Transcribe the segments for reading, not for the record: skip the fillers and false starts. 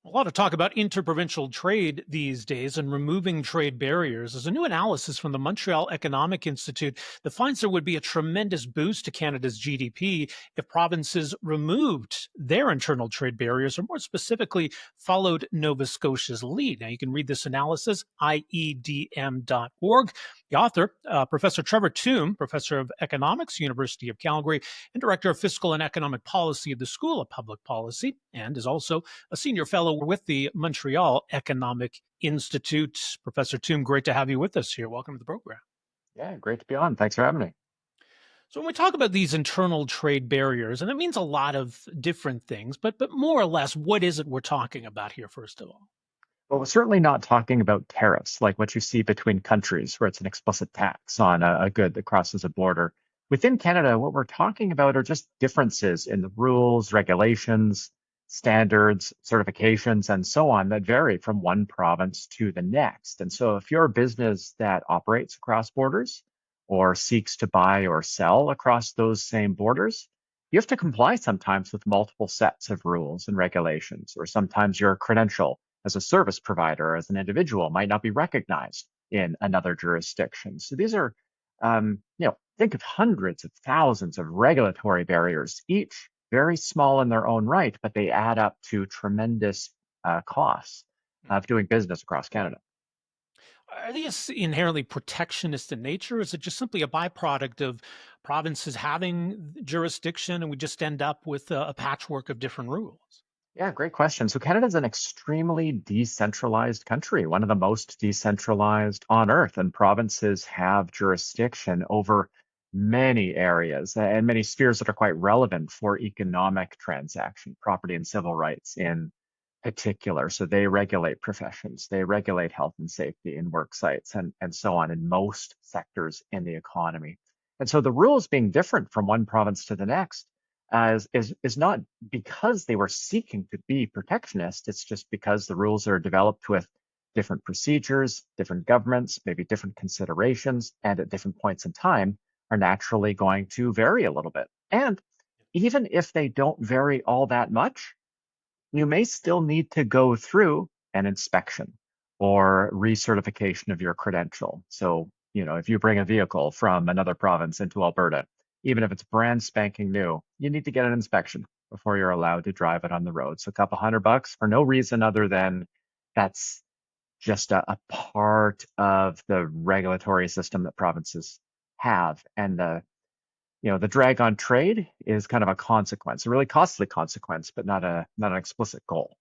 A lot of talk about interprovincial trade these days and removing trade barriers. There's a new analysis from the Montreal Economic Institute that finds there would be a tremendous boost to Canada's GDP if provinces removed their internal trade barriers, or more specifically, followed Nova Scotia's lead. Now, you can read this analysis, iedm.org. The author, Professor Trevor Tombe, professor of economics, University of Calgary, and director of fiscal and economic policy at the School of Public Policy, and is also a senior fellow with the Montreal Economic Institute. Professor Tombe, great to have you with us here. Welcome to the program. Yeah, great to be on. Thanks for having me. So when we talk about these internal trade barriers, and it means a lot of different things, but more or less, what is it we're talking about here, first of all? Well, we're certainly not talking about tariffs like what you see between countries, where it's an explicit tax on a good that crosses a border. Within Canada, what we're talking about are just differences in the rules, regulations, standards, certifications, and so on that vary from one province to the next. And so, if you're a business that operates across borders or seeks to buy or sell across those same borders, you have to comply sometimes with multiple sets of rules and regulations, or sometimes your credential as a service provider, as an individual, might not be recognized in another jurisdiction. So these are, think of hundreds of thousands of regulatory barriers, each very small in their own right, but they add up to tremendous costs of doing business across Canada. Are these inherently protectionist in nature? Is it just simply a byproduct of provinces having jurisdiction and we just end up with a patchwork of different rules? Yeah, great question. So Canada is an extremely decentralized country, one of the most decentralized on earth, and provinces have jurisdiction over many areas and many spheres that are quite relevant for economic transaction, property and civil rights in particular. So they regulate professions, they regulate health and safety in work sites and so on in most sectors in the economy. And so the rules being different from one province to the next is not because they were seeking to be protectionist. It's just because the rules are developed with different procedures, different governments, maybe different considerations, and at different points in time are naturally going to vary a little bit. And even if they don't vary all that much, you may still need to go through an inspection or recertification of your credential. So, if you bring a vehicle from another province into Alberta, even if it's brand spanking new, you need to get an inspection before you're allowed to drive it on the road. So, a couple $100 for no reason other than that's just a part of the regulatory system that provinces have. And the drag on trade is kind of a consequence, a really costly consequence, but not an explicit goal.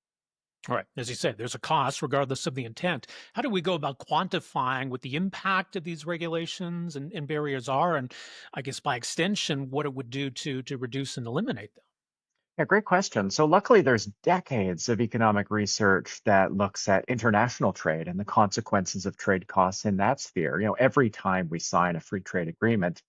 All right. As you said, there's a cost regardless of the intent. How do we go about quantifying what the impact of these regulations and barriers are? And I guess by extension, what it would do to reduce and eliminate them? Yeah, great question. So luckily, there's decades of economic research that looks at international trade and the consequences of trade costs in that sphere. Every time we sign a free trade agreement,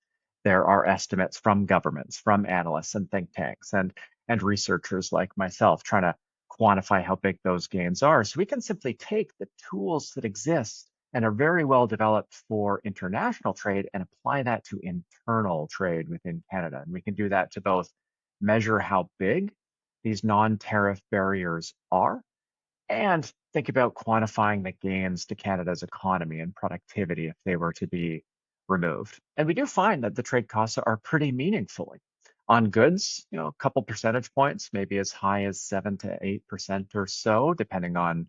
there are estimates from governments, from analysts and think tanks, and researchers like myself trying to quantify how big those gains are. So we can simply take the tools that exist and are very well developed for international trade and apply that to internal trade within Canada. And we can do that to both measure how big these non-tariff barriers are, and think about quantifying the gains to Canada's economy and productivity if they were to be removed. And we do find that the trade costs are pretty meaningful. On goods, a couple percentage points, maybe as high as 7 to 8% or so, depending on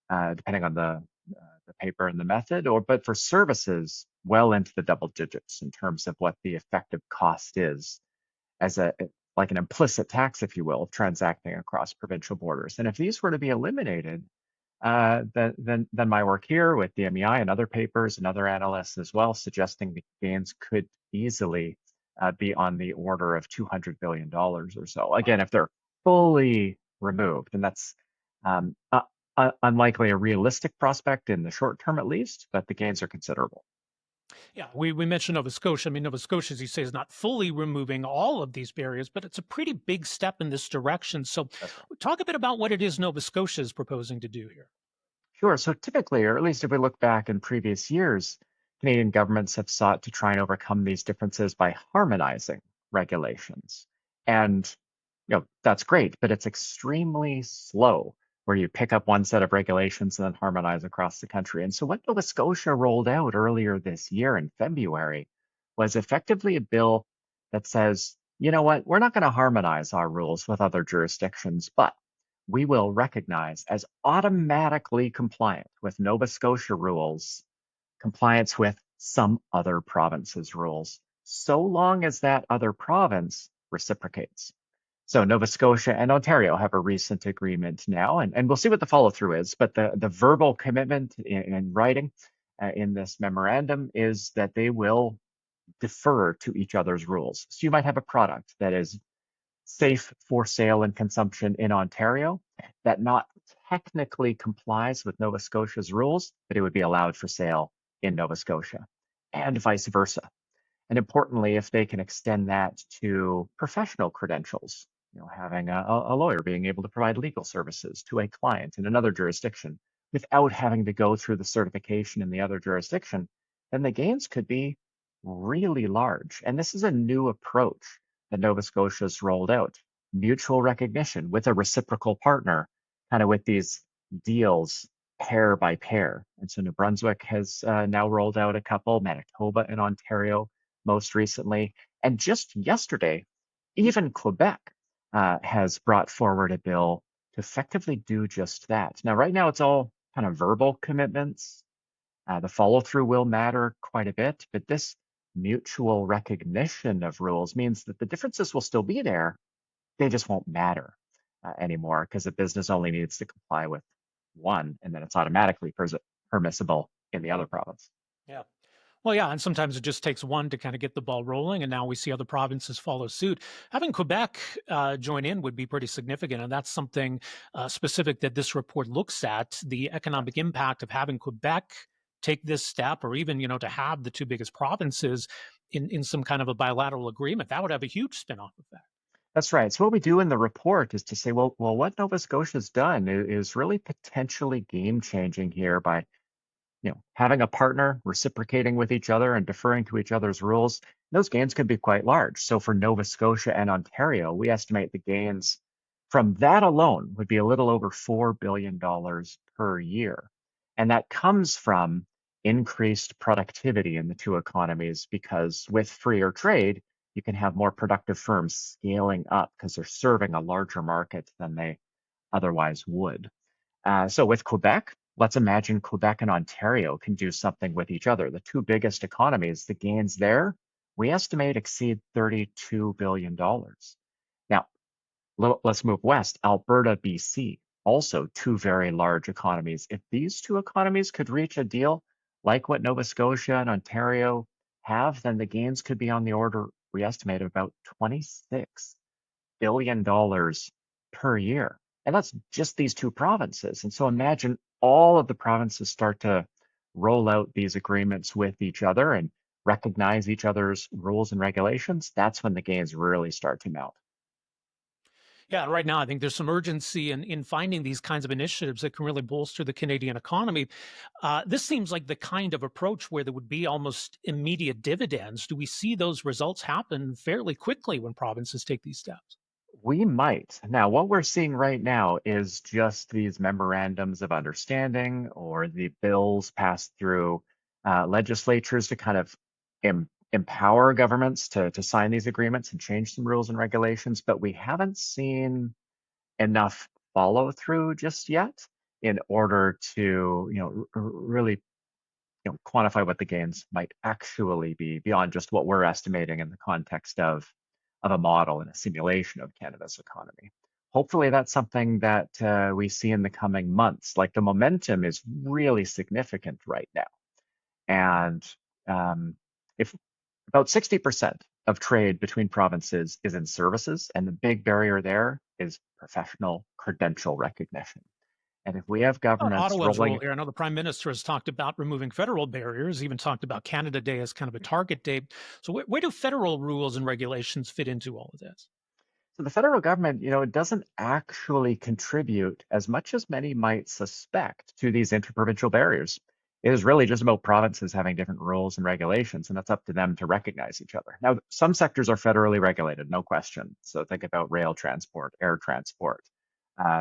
the paper and the method. But for services, well into the double digits in terms of what the effective cost is as a like an implicit tax, if you will, of transacting across provincial borders. And if these were to be eliminated, then my work here with the MEI and other papers and other analysts as well, suggesting the gains could easily be on the order of $200 billion or so. Again, if they're fully removed, and that's unlikely a realistic prospect in the short term at least, but the gains are considerable. Yeah, we mentioned Nova Scotia. I mean, Nova Scotia, as you say, is not fully removing all of these barriers, but it's a pretty big step in this direction. So, That's right. talk a bit about what it is Nova Scotia is proposing to do here. Sure. So typically, or at least if we look back in previous years, Canadian governments have sought to try and overcome these differences by harmonizing regulations. And that's great, but it's extremely slow. where you pick up one set of regulations and then harmonize across the country. And so what Nova Scotia rolled out earlier this year in February was effectively a bill that says, you know what, we're not going to harmonize our rules with other jurisdictions, but we will recognize as automatically compliant with Nova Scotia rules compliance with some other province's rules, so long as that other province reciprocates. So Nova Scotia and Ontario have a recent agreement now, and we'll see what the follow through is. But the verbal commitment in writing in this memorandum is that they will defer to each other's rules. So you might have a product that is safe for sale and consumption in Ontario that not technically complies with Nova Scotia's rules, but it would be allowed for sale in Nova Scotia, and vice versa. And importantly, if they can extend that to professional credentials, having a lawyer being able to provide legal services to a client in another jurisdiction without having to go through the certification in the other jurisdiction, then the gains could be really large. And this is a new approach that Nova Scotia's rolled out. Mutual recognition with a reciprocal partner, kind of with these deals pair by pair. And so New Brunswick has now rolled out a couple, Manitoba and Ontario most recently. And just yesterday, even Quebec has brought forward a bill to effectively do just that. Now, right now, it's all kind of verbal commitments. The follow through will matter quite a bit, but this mutual recognition of rules means that the differences will still be there. They just won't matter anymore because the business only needs to comply with one, and then it's automatically permissible in the other province. Yeah. Well, yeah, and sometimes it just takes one to kind of get the ball rolling, and now we see other provinces follow suit. Having Quebec join in would be pretty significant, and that's something specific that this report looks at: the economic impact of having Quebec take this step, or even to have the two biggest provinces in some kind of a bilateral agreement. That would have a huge spin-off effect. That's right. So what we do in the report is to say, well, what Nova Scotia's done is really potentially game changing here by having a partner reciprocating with each other and deferring to each other's rules. Those gains could be quite large. So for Nova Scotia and Ontario, we estimate the gains from that alone would be a little over $4 billion per year. And that comes from increased productivity in the two economies because with freer trade, you can have more productive firms scaling up because they're serving a larger market than they otherwise would. So with Quebec, let's imagine Quebec and Ontario can do something with each other. The two biggest economies, the gains there, we estimate exceed $32 billion. Now, let's move west. Alberta, BC, also two very large economies. If these two economies could reach a deal like what Nova Scotia and Ontario have, then the gains could be on the order, we estimate, of about $26 billion per year. And that's just these two provinces. And so imagine all of the provinces start to roll out these agreements with each other and recognize each other's rules and regulations. That's when the gains really start to mount. Yeah, right now I think there's some urgency in finding these kinds of initiatives that can really bolster the Canadian economy. This seems like the kind of approach where there would be almost immediate dividends. Do we see those results happen fairly quickly when provinces take these steps? We might. Now, what we're seeing right now is just these memorandums of understanding or the bills passed through legislatures to kind of empower governments to sign these agreements and change some rules and regulations, but we haven't seen enough follow through just yet in order to, really quantify what the gains might actually be beyond just what we're estimating in the context of a model and a simulation of Canada's economy. Hopefully, that's something that we see in the coming months. Like the momentum is really significant right now, and if about 60% of trade between provinces is in services, and the big barrier there is professional credential recognition. And if we have About governments Ottawa's role rolling, here? I know the Prime Minister has talked about removing federal barriers, even talked about Canada Day as kind of a target date. So, where do federal rules and regulations fit into all of this? so the federal government, it doesn't actually contribute as much as many might suspect to these interprovincial barriers. It is really just about provinces having different rules and regulations, and that's up to them to recognize each other. Now, some sectors are federally regulated, no question. So think about rail transport, air transport,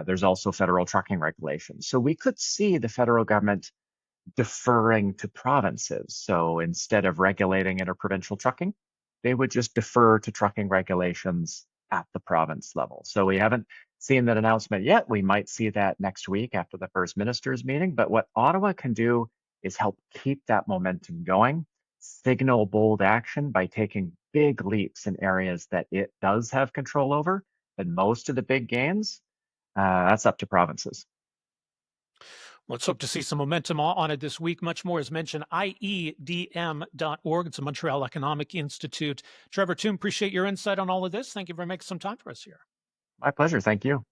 There's also federal trucking regulations. So we could see the federal government deferring to provinces. So instead of regulating interprovincial trucking, they would just defer to trucking regulations at the province level. So we haven't seen that announcement yet. We might see that next week after the first minister's meeting. But what Ottawa can do is help keep that momentum going, signal bold action by taking big leaps in areas that it does have control over. And most of the big gains, that's up to provinces. Let's hope to see some momentum on it this week. Much more is mentioned, iedm.org. It's the Montreal Economic Institute. Trevor Tombe, appreciate your insight on all of this. Thank you for making some time for us here. My pleasure. Thank you.